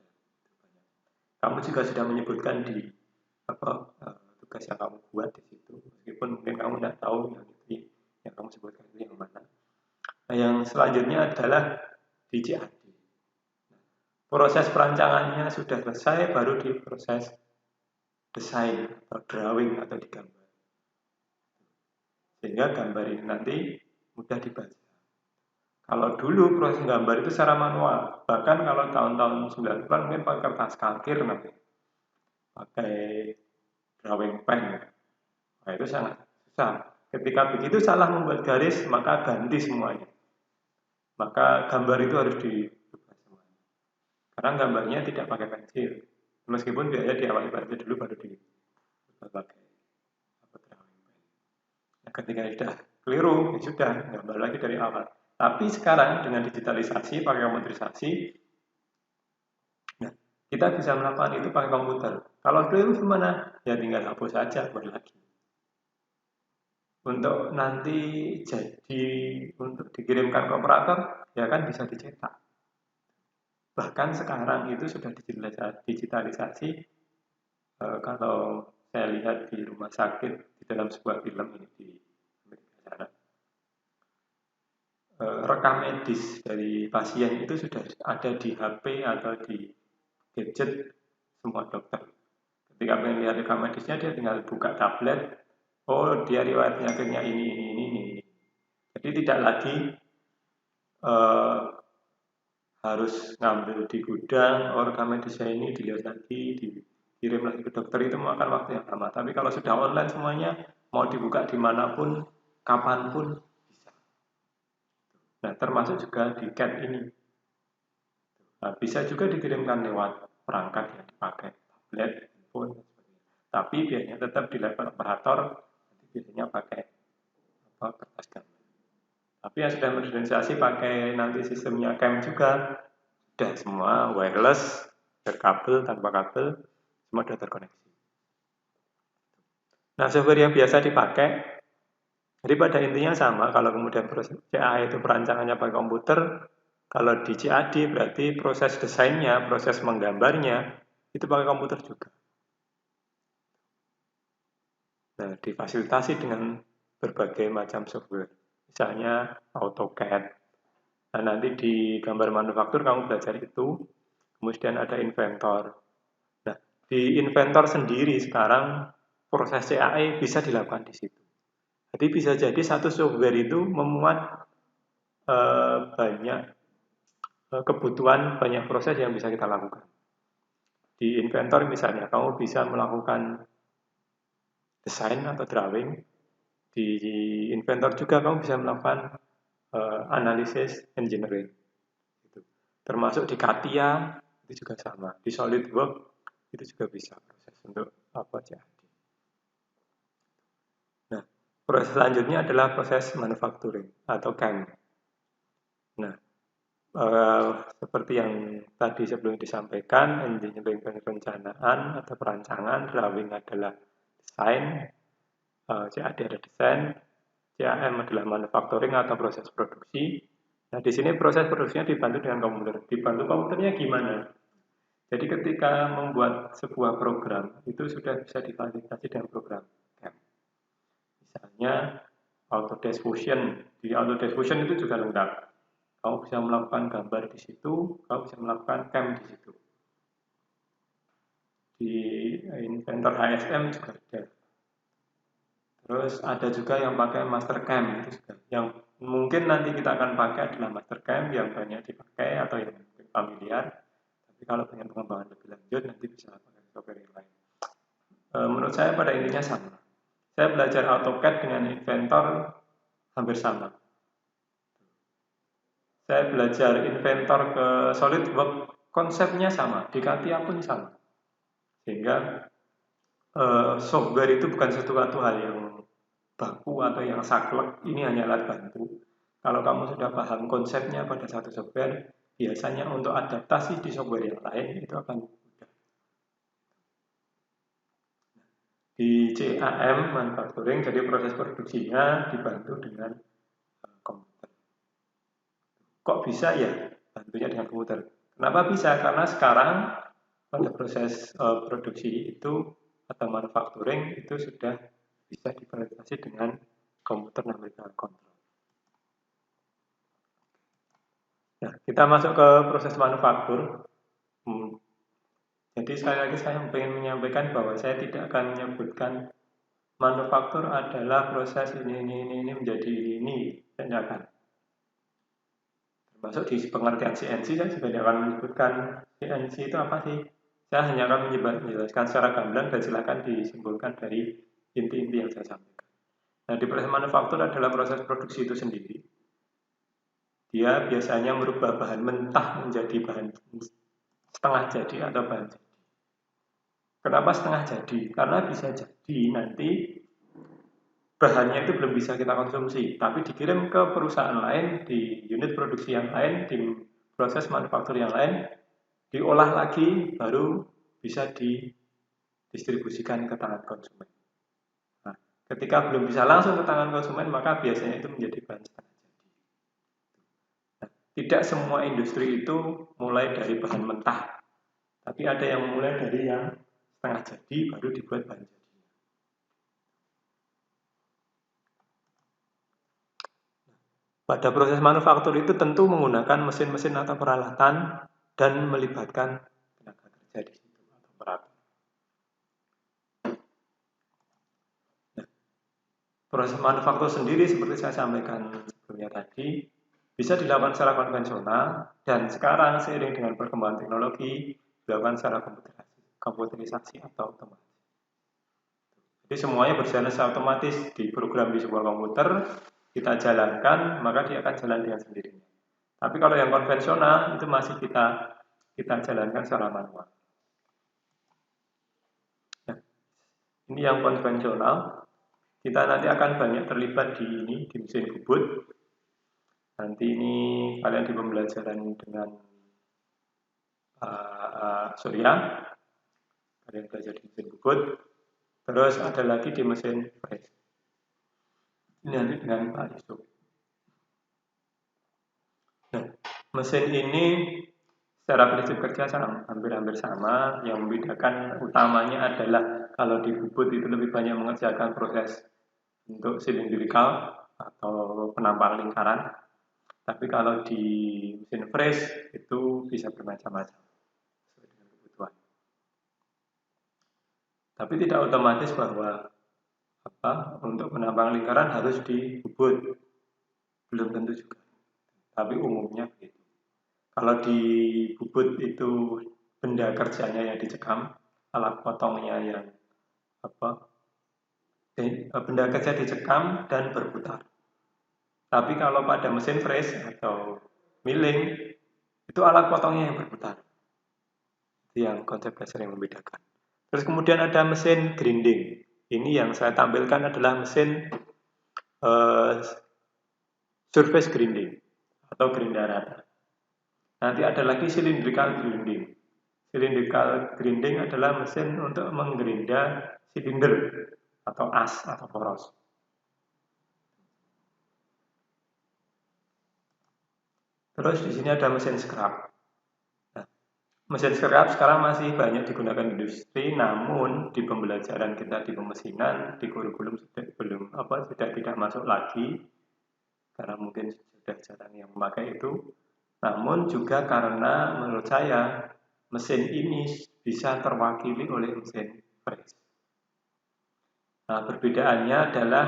Kamu juga sudah menyebutkan di tugas yang kamu buat di situ, meskipun mungkin kamu tidak tahu yang kamu sebutkan itu yang mana. Nah, yang selanjutnya adalah di CAD. Proses perancangannya sudah selesai, baru di proses desain atau drawing atau digambar. Sehingga gambar ini nanti mudah dibaca. Kalau dulu proses gambar itu secara manual, bahkan kalau tahun-tahun 90-an mungkin pakai kertas kalkir nanti. Pakai drawing pen. Nah, itu sangat susah. Ketika begitu salah membuat garis, maka ganti semuanya. Maka gambar itu harus diubah semuanya. Karena gambarnya tidak pakai pensil. Meskipun biasanya diawali pensil dulu baru diubah pakai drawing pen. Nah, ketika sudah keliru, ya sudah, gambar lagi dari awal. Tapi sekarang dengan digitalisasi, pakai komputerisasi, nah, kita bisa melakukan itu pakai komputer. Kalau keliru gimana? Ya tinggal hapus saja, buat lagi. Untuk nanti jadi untuk dikirimkan ke operator, ya kan bisa dicetak. Bahkan sekarang itu sudah digitalisasi. Kalau saya lihat di rumah sakit di dalam sebuah film ini di Amerika sana, rekam medis dari pasien itu sudah ada di HP atau di gadget semua dokter. Ketika pengen lihat rekam medisnya, dia tinggal buka tablet. Oh, dia riwayat penyakitnya ini. Jadi tidak lagi harus ngambil di gudang, rekam medisnya ini dilihat lagi, dikirim lagi ke dokter, itu memakan waktu yang lama. Tapi kalau sudah online semuanya, mau dibuka dimanapun, kapanpun bisa. Nah, termasuk juga di CAT ini. Nah, bisa juga dikirimkan lewat perangkat yang dipakai, tablet, handphone, dan sebagainya. Tapi biasanya tetap di level operator, nanti biasanya pakai kertas gambar. Tapi yang sudah modernisasi pakai nanti sistemnya CAM juga, sudah semua wireless, berkabel, tanpa kabel, semua sudah terkoneksi. Nah, software yang biasa dipakai, jadi pada intinya sama, kalau kemudian proses CA itu perancangannya pakai komputer, kalau di CAD berarti proses desainnya, proses menggambarnya, itu pakai komputer juga. Nah, difasilitasi dengan berbagai macam software. Misalnya AutoCAD. Nah, nanti di gambar manufaktur kamu belajar itu, kemudian ada Inventor. Nah, di Inventor sendiri sekarang proses CAE bisa dilakukan di situ. Jadi bisa jadi satu software itu memuat banyak kebutuhan, banyak proses yang bisa kita lakukan. Di Inventor misalnya, kamu bisa melakukan desain atau drawing. Di Inventor juga kamu bisa melakukan analisis engineering. Gitu. Termasuk di CATIA itu juga sama. Di SolidWorks itu juga bisa proses untuk apa aja. Nah, proses selanjutnya adalah proses manufacturing atau CAM. Nah, seperti yang tadi sebelum disampaikan, engineering perencanaan atau perancangan, drawing adalah desain, CAD ada desain, CAM adalah manufacturing atau proses produksi. Nah, di sini proses produksinya dibantu dengan komputer. Dibantu komputernya gimana? Jadi ketika membuat sebuah program, itu sudah bisa difasilitasi dengan program CAM. Misalnya Autodesk Fusion. Di Autodesk Fusion itu juga lengkap. Kamu bisa melakukan gambar di situ, kamu bisa melakukan CAM di situ. Di Inventor HSM juga ada. Terus ada juga yang pakai Mastercam itu juga. Yang mungkin nanti kita akan pakai adalah Mastercam yang banyak dipakai atau yang mungkin familiar. Tapi kalau pengen pengembangan lebih lanjut nanti bisa pakai software yang lain. Menurut saya pada intinya sama. Saya belajar AutoCAD dengan Inventor hampir sama. Saya belajar Inventor ke SolidWorks, konsepnya sama, di CATIA pun sama. Sehingga software itu bukan sesuatu hal yang baku atau yang saklek, ini hanya alat bantu. Kalau kamu sudah paham konsepnya pada satu software, biasanya untuk adaptasi di software yang lain itu akan mudah. Di CAM manufacturing, jadi proses produksinya dibantu dengan komputer. Kok bisa ya bantunya dengan komputer? Kenapa bisa? Karena sekarang pada proses produksi itu atau manufacturing itu sudah bisa difasilitasi dengan komputer numerical control. Nah, kita masuk ke proses manufaktur. Jadi sekali lagi saya ingin menyampaikan bahwa saya tidak akan menyebutkan manufaktur adalah proses ini menjadi ini, tidak akan. Termasuk di pengertian CNC saya juga tidak akan menyebutkan CNC itu apa sih. Saya hanya akan menjelaskan secara gamblang dan silakan disimpulkan dari inti-inti yang saya sampaikan. Nah, di proses manufaktur adalah proses produksi itu sendiri. Dia biasanya merubah bahan mentah menjadi bahan setengah jadi atau bahan jadi. Kenapa setengah jadi? Karena bisa jadi nanti bahannya itu belum bisa kita konsumsi, tapi dikirim ke perusahaan lain, di unit produksi yang lain, di proses manufaktur yang lain, diolah lagi, baru bisa didistribusikan ke tangan konsumen. Nah, ketika belum bisa langsung ke tangan konsumen, maka biasanya itu menjadi bahan setengah jadi. Nah, tidak semua industri itu mulai dari bahan mentah, tapi ada yang mulai dari yang setengah jadi, baru dibuat bahan jadi. Pada proses manufaktur itu tentu menggunakan mesin-mesin atau peralatan dan melibatkan tenaga kerja di situ atau operator. Nah, proses manufaktur sendiri seperti saya sampaikan sebelumnya tadi bisa dilakukan secara konvensional dan sekarang seiring dengan perkembangan teknologi dilakukan secara komputerisasi atau otomatis. Jadi semuanya berjalan secara otomatis di program di sebuah komputer, kita jalankan maka dia akan jalan dengan sendirinya. Tapi kalau yang konvensional itu masih kita jalankan secara manual. Nah, ini yang konvensional. Kita nanti akan banyak terlibat di mesin bubut. Nanti ini kalian di pembelajaran dengan Surya, kalian belajar di mesin bubut. Terus ada lagi di mesin press. Ini nanti dengan Pak Yusuf. Nah, mesin ini secara prinsip kerja hampir-hampir sama. Yang membedakan utamanya adalah kalau di bubut itu lebih banyak mengerjakan proses untuk silindrikal atau penampang lingkaran. Tapi kalau di mesin press itu bisa bermacam-macam sesuai dengan kebutuhan. Tapi tidak otomatis bahwa untuk penampang lingkaran harus di bubut. Belum tentu juga. Tapi umumnya begitu. Kalau di bubut itu benda kerjanya yang dicekam, alat potongnya yang benda kerja dicekam dan berputar. Tapi kalau pada mesin press atau milling itu alat potongnya yang berputar. Itu yang konsep dasar yang membedakan. Terus kemudian ada mesin grinding. Ini yang saya tampilkan adalah mesin surface grinding atau gerindaran. Nanti ada lagi cylindrical grinding. Cylindrical grinding adalah mesin untuk menggerinda silinder atau as atau poros. Terus di sini ada mesin scrap. Nah, mesin scrap sekarang masih banyak digunakan industri, namun di pembelajaran kita di pemesinan di kurikulum sudah tidak masuk lagi karena mungkin sudah jarang yang memakai itu. Namun juga karena menurut saya mesin ini bisa terwakili oleh mesin press. Nah, perbedaannya adalah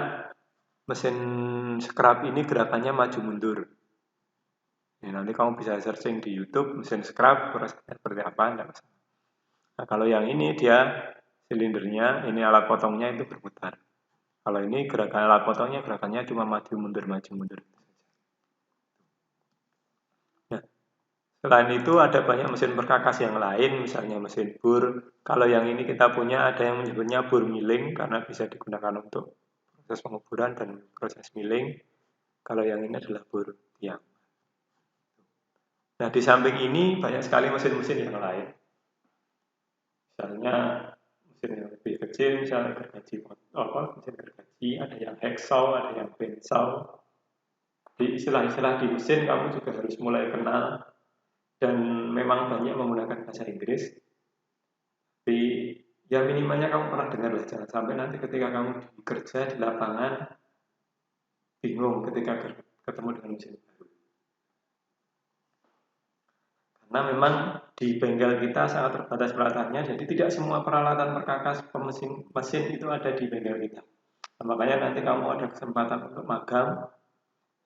mesin scrap ini gerakannya maju mundur. Nah, nanti kamu bisa searching di YouTube mesin scrap prosesnya seperti apa. Nah, kalau yang ini dia silindernya, ini alat potongnya itu berputar. Kalau ini gerakan alat potongnya gerakannya cuma maju mundur. Nah, selain itu ada banyak mesin perkakas yang lain, misalnya mesin bur. Kalau yang ini kita punya ada yang menyebutnya bur milling karena bisa digunakan untuk proses penguburan dan proses milling. Kalau yang ini adalah bur tiang. Nah, di samping ini banyak sekali mesin-mesin yang lain. Misalnya mesin yang lebih kecil, misalnya mesin gergaji, ada yang hacksaw, ada yang bandsaw. Di istilah-istilah di mesin kamu juga harus mulai kenal dan memang banyak menggunakan bahasa Inggris. Tapi ya minimalnya kamu pernah dengar lah, jangan sampai nanti ketika kamu bekerja di lapangan bingung ketika ketemu dengan mesin. Karena memang di bengkel kita sangat terbatas peralatannya, jadi tidak semua peralatan perkakas mesin itu ada di bengkel kita. Nah, makanya nanti kamu ada kesempatan untuk magang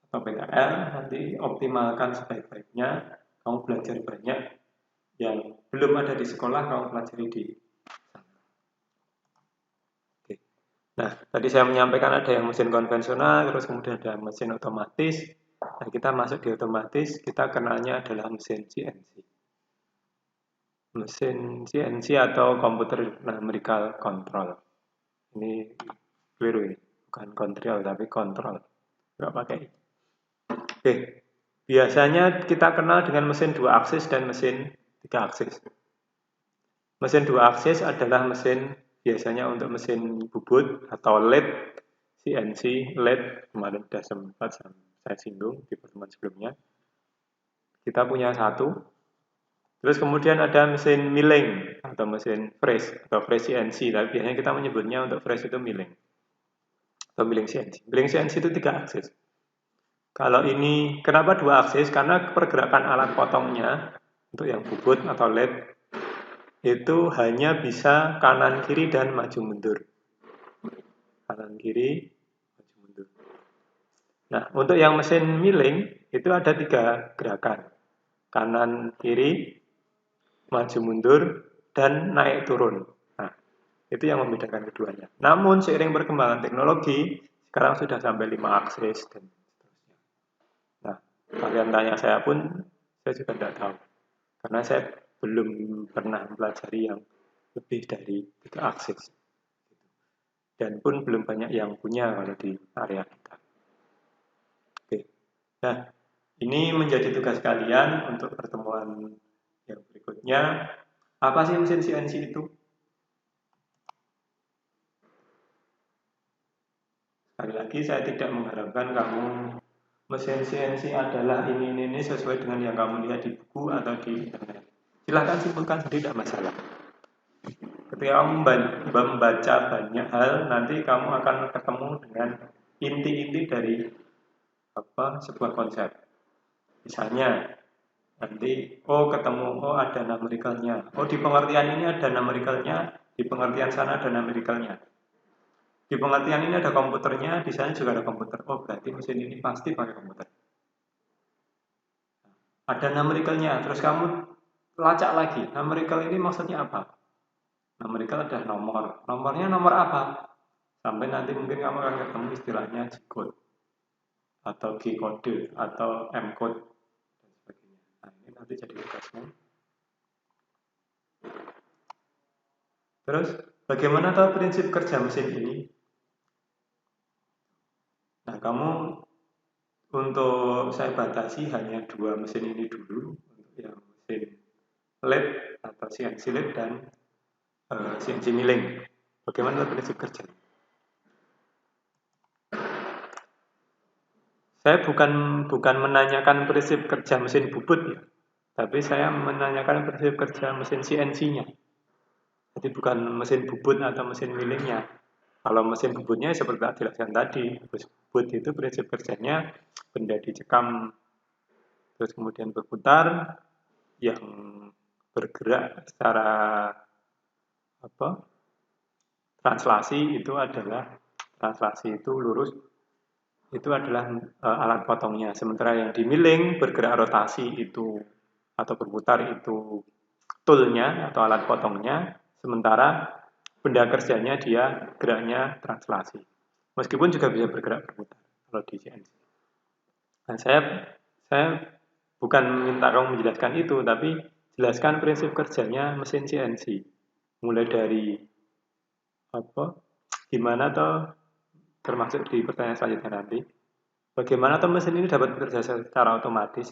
atau PKL, nanti optimalkan sebaik-baiknya, kamu belajar banyak yang belum ada di sekolah kamu pelajari di sana. Oke. Nah, tadi saya menyampaikan ada yang mesin konvensional, terus kemudian ada mesin otomatis. Nah, kita masuk di otomatis, kita kenalnya adalah mesin CNC. Mesin CNC atau Computer Numerical Control. Ini keliru ini, bukan kontrol tapi kontrol. Nggak pakai. Oke, biasanya kita kenal dengan mesin 2 aksis dan mesin 3 aksis. Mesin 2 aksis adalah mesin biasanya untuk mesin bubut atau lathe, CNC, lathe, kemarin sudah sempat saya singgung di pertemuan sebelumnya. Kita punya satu. Terus kemudian ada mesin milling atau mesin press atau press CNC. Tapi biasanya kita menyebutnya untuk press itu milling atau milling CNC. Milling CNC itu 3 aksis. Kalau ini kenapa 2 aksis? Karena pergerakan alat potongnya untuk yang bubut atau lathe itu hanya bisa kanan kiri dan maju mundur. Kanan kiri, maju mundur. Nah, untuk yang mesin milling itu ada 3 gerakan. Kanan kiri, maju mundur, dan naik turun. Nah, itu yang membedakan keduanya. Namun seiring perkembangan teknologi, sekarang sudah sampai 5 aksis dan seterusnya. Nah, kalian tanya saya pun, saya juga tidak tahu. Karena saya belum pernah mempelajari yang lebih dari 3 aksis. Dan pun belum banyak yang punya kalau di area kita. Oke. Nah, ini menjadi tugas kalian untuk pertemuan yang berikutnya. Apa sih mesin CNC itu? Sekali lagi, saya tidak mengharapkan kamu mesin CNC adalah ini sesuai dengan yang kamu lihat di buku atau di internet. Silahkan simpulkan sendiri, tidak masalah. Ketika kamu membaca banyak hal, nanti kamu akan ketemu dengan inti-inti dari sebuah konsep. Misalnya, nanti, ketemu, ada numerical-nya. Di pengertian ini ada numerical-nya, di pengertian sana ada numerical-nya. Di pengertian ini ada komputernya, di sana juga ada komputer. Berarti mesin ini pasti pakai komputer. Ada numerical-nya, terus kamu lacak lagi. Numerical ini maksudnya apa? Numerical adalah nomor. Nomornya nomor apa? Sampai nanti mungkin kamu akan ketemu istilahnya G-code atau G-code atau M-code dan sebagainya. Nah, ini nanti jadi tugasmu. Terus, bagaimana tahu prinsip kerja mesin ini? Nah, kamu untuk saya batasi hanya 2 mesin ini dulu, untuk yang mesin lathe atau CNC lathe dan CNC milling. Bagaimana prinsip kerja? Saya bukan menanyakan prinsip kerja mesin bubut ya, tapi saya menanyakan prinsip kerja mesin CNC-nya. Jadi bukan mesin bubut atau mesin millingnya. Kalau mesin bubutnya seperti yang dijelaskan tadi, bubut itu prinsip kerjanya benda dicekam terus kemudian berputar, yang bergerak secara translasi itu lurus, itu adalah alat potongnya. Sementara yang di milling bergerak rotasi itu atau berputar itu toolnya atau alat potongnya. Sementara benda kerjanya dia geraknya translasi. Meskipun juga bisa bergerak berputar kalau di CNC. Nah, saya bukan minta kamu menjelaskan itu, tapi jelaskan prinsip kerjanya mesin CNC. Mulai dari gimana toh, termasuk di pertanyaan selanjutnya nanti. Bagaimana toh mesin ini dapat bekerja secara otomatis?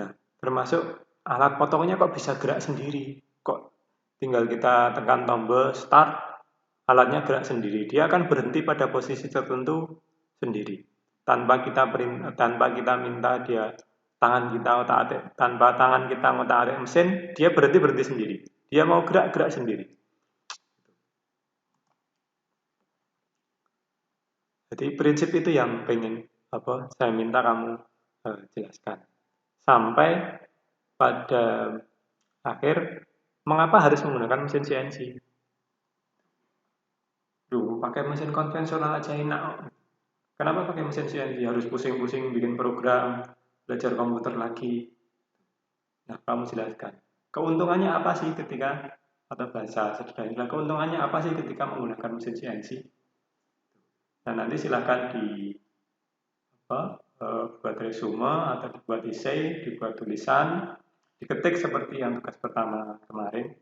Nah, termasuk alat potongnya kok bisa gerak sendiri? Kok tinggal kita tekan tombol start, alatnya gerak sendiri. Dia akan berhenti pada posisi tertentu sendiri. Tanpa kita minta dia tanpa tangan kita ngotak-atik mesin, dia berhenti sendiri. Dia mau gerak sendiri. Jadi prinsip itu yang pengen saya minta kamu jelaskan. Sampai pada akhir, mengapa harus menggunakan mesin CNC? Pakai mesin konvensional aja enak. Kenapa pakai mesin CNC? Harus pusing-pusing bikin program, belajar komputer lagi. Nah, kamu jelaskan. Keuntungannya apa sih ketika, atau bahasa sederhana, keuntungannya apa sih ketika menggunakan mesin CNC? Nah, nanti silakan buat resume atau dibuat essay, dibuat tulisan, diketik seperti yang tugas pertama kemarin.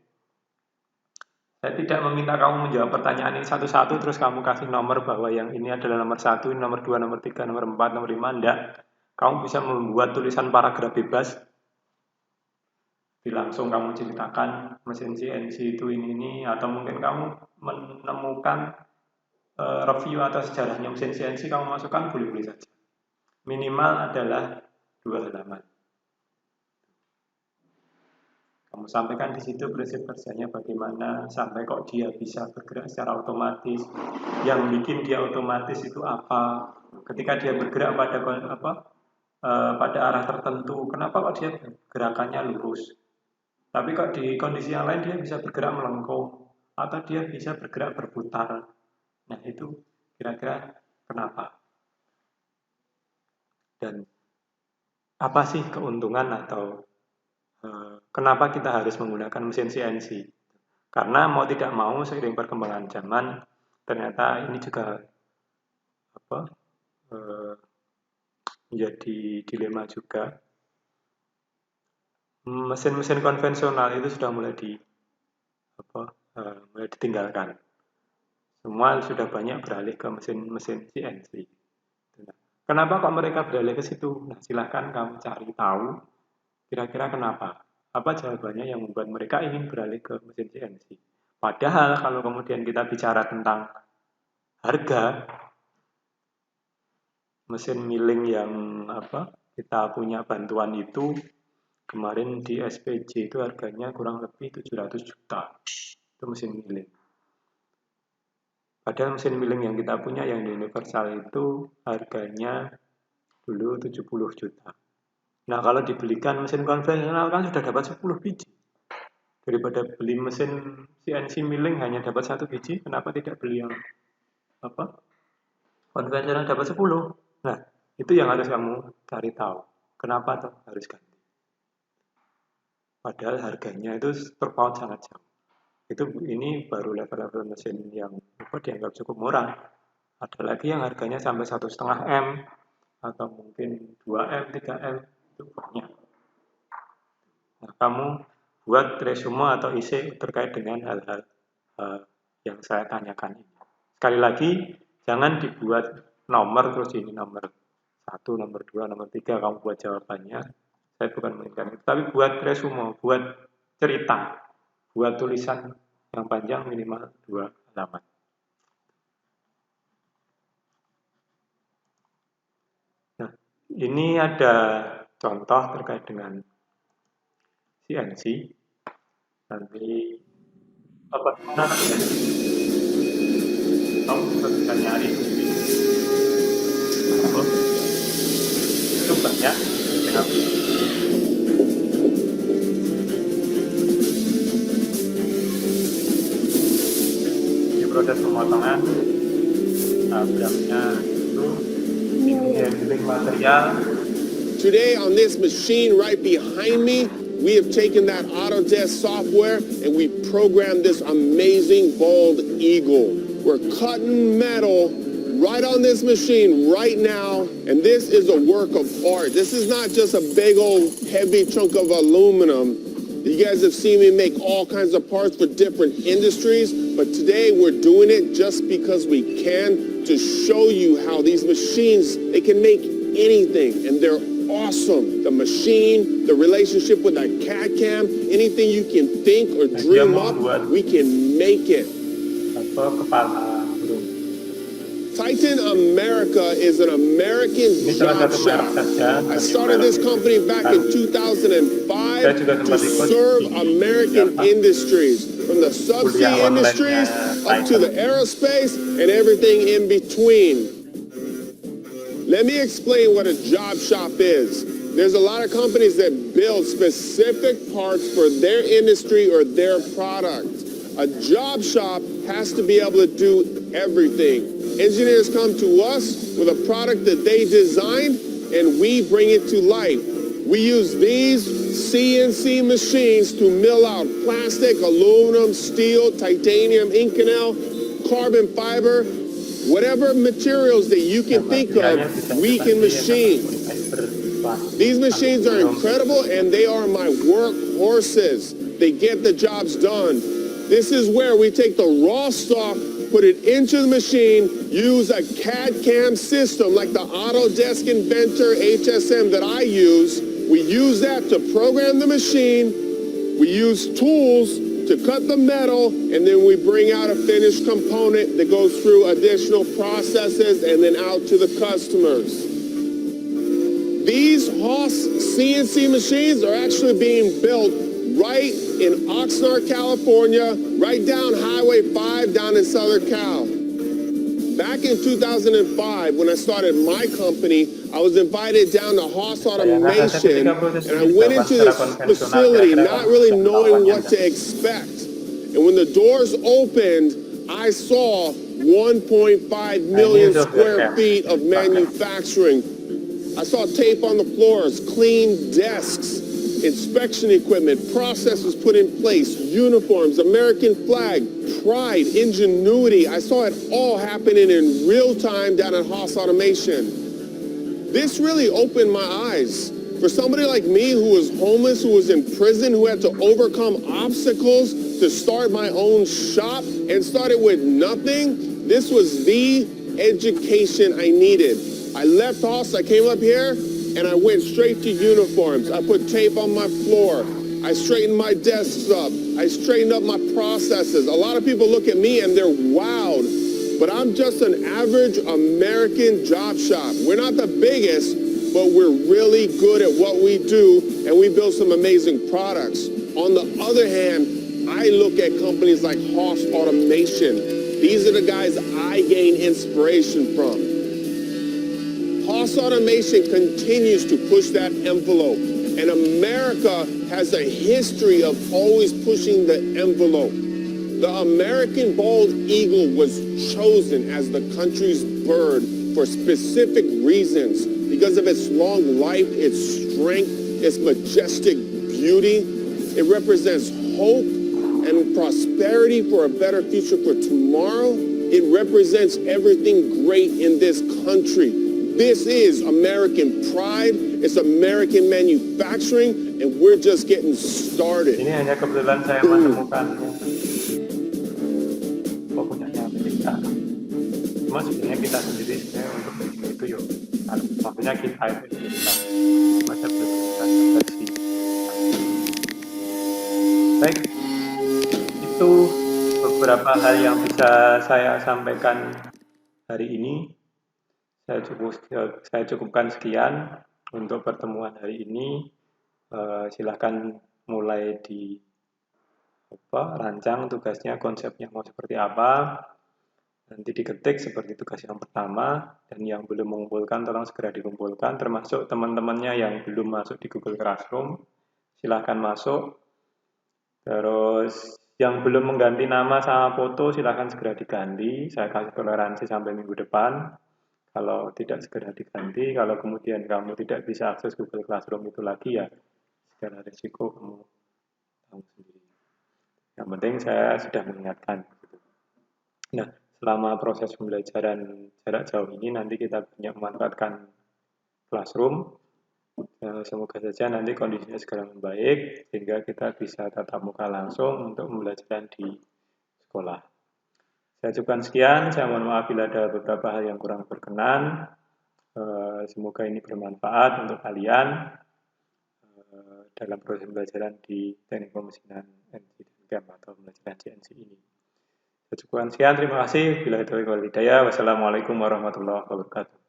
Saya tidak meminta kamu menjawab pertanyaan ini satu-satu terus kamu kasih nomor bahwa yang ini adalah nomor 1, ini nomor 2, nomor 3, nomor 4, nomor 5, enggak. Kamu bisa membuat tulisan paragraf bebas. Jadi langsung kamu ceritakan mesin CNC itu ini atau mungkin kamu menemukan review atau sejarahnya mesin CNC kamu masukkan boleh-boleh saja. Minimal adalah 2 halaman. Kamu sampaikan di situ prinsip kerjanya bagaimana, sampai kok dia bisa bergerak secara otomatis. Yang bikin dia otomatis itu apa? Ketika dia bergerak pada arah tertentu, kenapa kok dia gerakannya lurus? Tapi kok di kondisi yang lain dia bisa bergerak melengkung atau dia bisa bergerak berputar. Nah, itu kira-kira kenapa? Dan apa sih keuntungan atau kenapa kita harus menggunakan mesin CNC? Karena mau tidak mau seiring perkembangan zaman, ternyata ini juga menjadi dilema juga. Mesin-mesin konvensional itu sudah mulai ditinggalkan. Semua sudah banyak beralih ke mesin-mesin CNC. Kenapa kok mereka beralih ke situ? Nah, silahkan kamu cari tahu kira-kira kenapa. Apa jawabannya yang membuat mereka ingin beralih ke mesin CNC? Padahal kalau kemudian kita bicara tentang harga, mesin milling yang kita punya bantuan itu kemarin di SPJ itu harganya kurang lebih 700 juta. Itu mesin milling. Padahal mesin milling yang kita punya yang universal itu harganya dulu 70 juta. Nah, kalau dibelikan mesin konvensional kan sudah dapat 10 biji. Daripada beli mesin CNC milling hanya dapat 1 biji, kenapa tidak beli yang konvensional dapat 10? Nah, itu yang harus kamu cari tahu. Kenapa tuh harus ganti? Padahal harganya itu terpaut sangat jauh. Ini baru level-level mesin yang dianggap cukup murah. Ada lagi yang harganya sampai 1,5 M atau mungkin 2 M, 3 M, itu banyak. Nah, kamu buat resume atau isi terkait dengan hal-hal yang saya tanyakan ini. Sekali lagi, jangan dibuat nomor terus ini nomor 1, nomor 2, nomor 3 kamu buat jawabannya. Saya bukan menginginkan itu, tapi buat resume, buat cerita, buat tulisan yang panjang minimal 2 halaman. Nah, ini ada contoh terkait dengan CNC. Nanti bagaimana kamu juga bisa nyari itu banyak dengan di proses pemotongan tabraknya itu ini handling material. Today on this machine right behind me, we have taken that Autodesk software and we programmed this amazing bald eagle. We're cutting metal right on this machine right now, and this is a work of art. This is not just a big old heavy chunk of aluminum. You guys have seen me make all kinds of parts for different industries, but today we're doing it just because we can, to show you how these machines, they can make anything, and they're awesome. The machine, the relationship with that CAD CAM, anything you can think or dream up, we can make it. Titan America is an American job shop. I started this company back in 2005 to serve American industries, from the subsea industries up to the aerospace and everything in between. Let me explain what a job shop is. There's a lot of companies that build specific parts for their industry or their product. A job shop has to be able to do everything. Engineers come to us with a product that they designed, and we bring it to life. We use these CNC machines to mill out plastic, aluminum, steel, titanium, Inconel, carbon fiber, whatever materials that you can think of, we can machine. These machines are incredible, and they are my workhorses. They get the jobs done. This is where we take the raw stuff, put it into the machine, use a CAD/CAM system like the Autodesk Inventor HSM that I use. We use that to program the machine. We use tools to cut the metal, and then we bring out a finished component that goes through additional processes and then out to the customers. These Haas CNC machines are actually being built right in Oxnard, California, right down Highway 5 down in Southern Cal. Back in 2005, when I started my company, I was invited down to Haas Automation, and I went into this facility not really knowing what to expect. And when the doors opened, I saw 1.5 million square feet of manufacturing. I saw tape on the floors, clean desks, inspection equipment, processes put in place, uniforms, American flag, pride, ingenuity. I saw it all happening in real time down at Haas Automation. This really opened my eyes. For somebody like me who was homeless, who was in prison, who had to overcome obstacles to start my own shop and started with nothing, this was the education I needed. I left Haas, I came up here, and I went straight to uniforms. I put tape on my floor. I straightened my desks up. I straightened up my processes. A lot of people look at me and they're wowed, but I'm just an average American job shop. We're not the biggest, but we're really good at what we do, and we build some amazing products. On the other hand, I look at companies like Haas Automation. These are the guys I gain inspiration from. Haas Automation continues to push that envelope, and America has a history of always pushing the envelope. The American bald eagle was chosen as the country's bird for specific reasons because of its long life, its strength, its majestic beauty. It represents hope and prosperity for a better future for tomorrow. It represents everything great in this country. This is American pride, it's American manufacturing, and we're just getting started. Ini hanya kebetulan saya menemukan punyanya Amerika. Cuma sebenarnya kita sendiri sebenarnya untuk itu yuk. Maksudnya kita itu macam versi. Baik, itu beberapa hal yang bisa saya sampaikan hari ini. Saya cukupkan sekian untuk pertemuan hari ini. Silahkan mulai rancang tugasnya, konsepnya mau seperti apa. Nanti diketik seperti tugas yang pertama, dan yang belum mengumpulkan tolong segera dikumpulkan, termasuk teman-temannya yang belum masuk di Google Classroom. Silahkan masuk. Terus yang belum mengganti nama sama foto silahkan segera diganti. Saya kasih toleransi sampai minggu depan. Kalau tidak segera diganti, kalau kemudian kamu tidak bisa akses Google Classroom itu lagi, ya segala risiko kamu tahu sendiri. Yang penting saya sudah mengingatkan. Nah, selama proses pembelajaran jarak jauh ini nanti kita banyak memanfaatkan Classroom. Semoga saja nanti kondisinya segera membaik sehingga kita bisa tatap muka langsung untuk pembelajaran di sekolah. Saya cukupkan sekian, saya mohon maaf bila ada beberapa hal yang kurang berkenan. Semoga ini bermanfaat untuk kalian dalam proses pembelajaran di teknik pemesinan NC dan CAM atau pembelajaran CNC ini. Saya cukupkan sekian, terima kasih. Bila itu wal hidayah, wassalamualaikum warahmatullahi wabarakatuh.